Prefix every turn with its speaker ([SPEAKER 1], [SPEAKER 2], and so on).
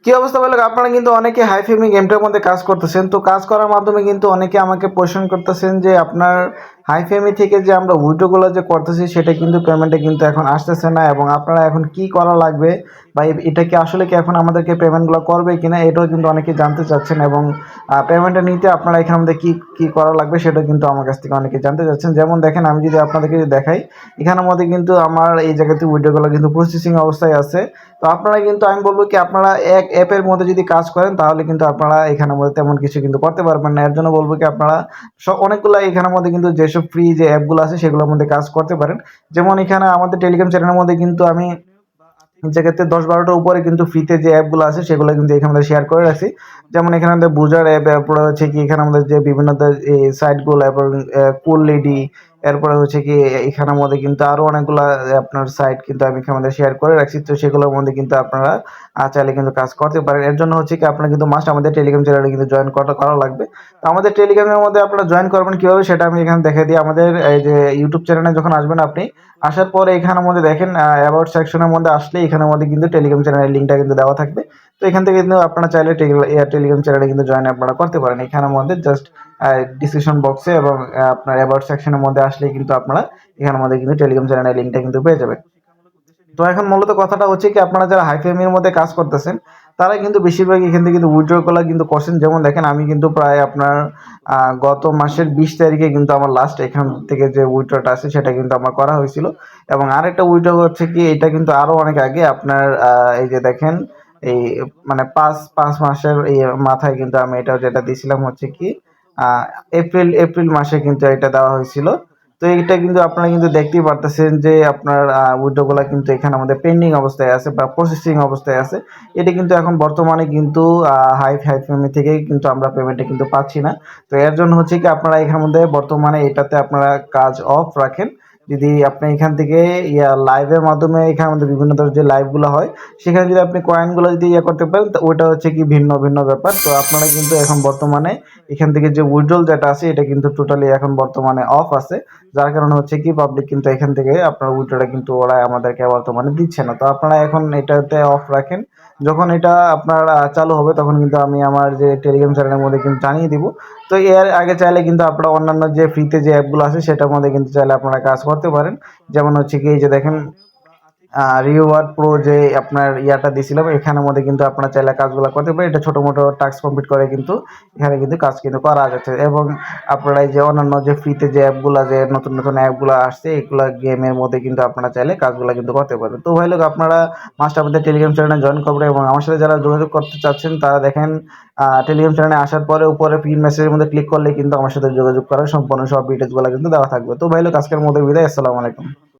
[SPEAKER 1] কি অবস্থা বলে আপনারা কিন্তু অনেকে হাইফেমি গেমটার মধ্যে কাজ করতেছেন, তো কাজ করার মাধ্যমে কিন্তু অনেকে আমাকে কোয়েশ্চেন করতেছেন যে আপনার হাইফেমি থেকে যে আমরা উইড্রোগুলো যে করতেছি সেটা কিন্তু পেমেন্টে কিন্তু এখন আসতেছে না, এবং আপনারা এখন কি করা লাগবে বা এটা কি আসলে কি এখন আমাদেরকে পেমেন্টগুলো করবে কিনা এটাও কিন্তু অনেকে জানতে চাচ্ছেন, এবং পেমেন্টটা নিতে আপনারা এখান মধ্যে কি কি করা লাগবে সেটা কিন্তু আমার কাছ থেকে অনেকে জানতে চাচ্ছেন। যেমন দেখেন, আমি যদি আপনাদেরকে যদি দেখাই, এখানের মধ্যে কিন্তু আমার এই জায়গাতে উইড্রোগুলো কিন্তু প্রসেসিং অবস্থায় আছে। তো আপনারা কিন্তু, আমি বলবো কি, আপনারা এক অ্যাপের মধ্যে যদি কাজ করেন তাহলে কিন্তু আপনারা এখানের মধ্যে তেমন কিছু কিন্তু করতে পারবেন না। এর জন্য বলবো কি, আপনারা অনেকগুলো এখানের মধ্যে কিন্তু যেসব ফ্রি যে অ্যাপগুলো আছে সেগুলোর মধ্যে কাজ করতে পারেন। যেমন এখানে আমাদের টেলিগ্রাম চ্যানেলের মধ্যে কিন্তু আমি জায়গাতে ১০-১২টার উপরে কিন্তু ফ্রিতে যে অ্যাপগুলো আছে সেগুলো কিন্তু এখানে আমাদের শেয়ার করে রাখছি। যেমন এখানে আমাদের বুজার অ্যাপ, এরপরে হচ্ছে কি এখানে আমাদের যে বিভিন্ন সাইটগুলো, এবং কুল লেডি, এরপরে হচ্ছে কি এখানের মধ্যে কিন্তু আরো অনেকগুলা আপনার সাইট কিন্তু আমি এখানে মধ্যে শেয়ার করে রাখছি। তো সেগুলোর মধ্যে কিন্তু আপনারা চাইলে কিন্তু কাজ করতে পারেন। এর জন্য হচ্ছে কি আপনারা কিন্তু মাস্ট আমাদের টেলিগ্রাম চ্যানেলে কিন্তু জয়েন করা লাগবে। তো আমাদের টেলিগ্রামের মধ্যে আপনারা জয়েন করবেন কিভাবে সেটা আমি এখানে দেখাই দিই। আমাদের এই যে ইউটিউব চ্যানেলে যখন আসবেন আপনি, আসার পরে এখানের মধ্যে দেখেন অ্যাবাউট সেকশনের মধ্যে আসলে এখানের মধ্যে কিন্তু টেলিগ্রাম চ্যানেলের লিঙ্কটা কিন্তু দেওয়া থাকবে। তো এখান থেকে কিন্তু আপনারা চাইলে টেলিগ্রাম চ্যানেলে কিন্তু জয়েন আপনারা করতে পারেন। এখানের মধ্যে জাস্ট ডিসক্রিপশন বক্সে এবং আপনার অ্যাবাউট সেকশনের মধ্যে আসলে কিন্তু আপনারা এখানের মধ্যে কিন্তু টেলিগ্রাম চ্যানেলের লিঙ্কটা কিন্তু পেয়ে যাবেন। তো এখন মূলত কথাটা হচ্ছে কি, আপনারা যারা হাইফেমির মধ্যে কাজ করতেছেন তারা কিন্তু বেশিরভাগ এখান থেকে কিন্তু উইথড্র গুলা কিন্তু করছেন। যেমন দেখেন, আমি কিন্তু প্রায় আপনার গত মাসের 20 তারিখে কিন্তু আমার লাস্ট এখান থেকে যে উইথড্রটা আছে সেটা কিন্তু আমার করা হয়েছিল। এবং আরেকটা উইথড্র হচ্ছে কি, এটা কিন্তু আরো অনেক আগে আপনার এই যে দেখেন, এই মানে পাঁচ পাঁচ মাসের এই মাথায় কিন্তু আমি এটা যেটা দিয়েছিলাম হচ্ছে কি আহ এপ্রিল এপ্রিল মাসে কিন্তু এটা দেওয়া হয়েছিল। তো এইটা কিন্তু আপনারা কিন্তু দেখতেই পারতেছেন যে আপনার উইথড্র গুলা কিন্তু এখানে আমাদের পেন্ডিং অবস্থায় আছে বা প্রসেসিং অবস্থায় আছে। এটা কিন্তু এখন বর্তমানে কিন্তু হাইফেমি থেকেই কিন্তু আমরা পেমেন্টটা কিন্তু পাচ্ছি না। তো এর জন্য হচ্ছে কি, আপনারা এখানের মধ্যে বর্তমানে এটাতে আপনারা কাজ অফ রাখেন। যদি আপনি এখান থেকে লাইভের মাধ্যমে এখানে আমাদের বিভিন্ন ধরনের যে লাইভগুলো হয় সেখানে যদি আপনি কয়েনগুলো যদি করতে পারেন, তো ওইটা হচ্ছে কি ভিন্ন ভিন্ন ব্যাপার। তো আপনারা কিন্তু এখন বর্তমানে এখান থেকে যে উইথড্রল যেটা আছে এটা কিন্তু টোটালি এখন বর্তমানে অফ আছে। যার কারণে হচ্ছে কি পাবলিক কিন্তু এখান থেকে আপনার উইথড্রটা কিন্তু ওরা আমাদেরকে বর্তমানে দিচ্ছে না। তো আপনারা এখন এটাতে অফ রাখেন। যখন এটা আপনার চালু হবে তখন কিন্তু আমি আমার যে টেলিগ্রাম চ্যানেলের মধ্যে কিন্তু জানিয়ে দিব। তো এর আগে চাইলে কিন্তু আপনারা অন্যান্য যে ফ্রিতে যে অ্যাপগুলো আছে সেটার মধ্যে কিন্তু চাইলে আপনারা কাজ করতে পারেন। যেমন হচ্ছে কি, এই যে দেখেন রিওয়ার্ড প্রো যে আপনার ইয়াটা দিছিলাম, এখানের মধ্যে কিন্তু আপনারা চাইলে কাজগুলো করতে পারেন। এটা ছোট মোটো টাস্ক কমপ্লিট করে কিন্তু এখানে কিন্তু কাজ কিন্তু করা যাচ্ছে। এবং আপনারা এই যে অন্যান্য যে ফ্রিতে যে অ্যাপগুলা, যে নতুন নতুন অ্যাপগুলো আসছে, এগুলা গেমের মধ্যে কিন্তু আপনারা চাইলে কাজগুলো কিন্তু করতে পারবেন। তো ভাই লোক, আপনারা মাস্ট আমাদের টেলিগ্রাম চ্যানেলে জয়েন করবেন, এবং আমার সাথে যারা যোগাযোগ করতে চাচ্ছেন তারা দেখেন টেলিগ্রাম চ্যানেলে আসার পরে উপরে পিন মেসেজের মধ্যে ক্লিক করলে কিন্তু আমার সাথে যোগাযোগ করার সম্পূর্ণ সব ডিটেলসগুলো কিন্তু দেওয়া থাকবে। তো ভাই লোক, আজকের মধ্যে বিদায়। আসসালামু আলাইকুম।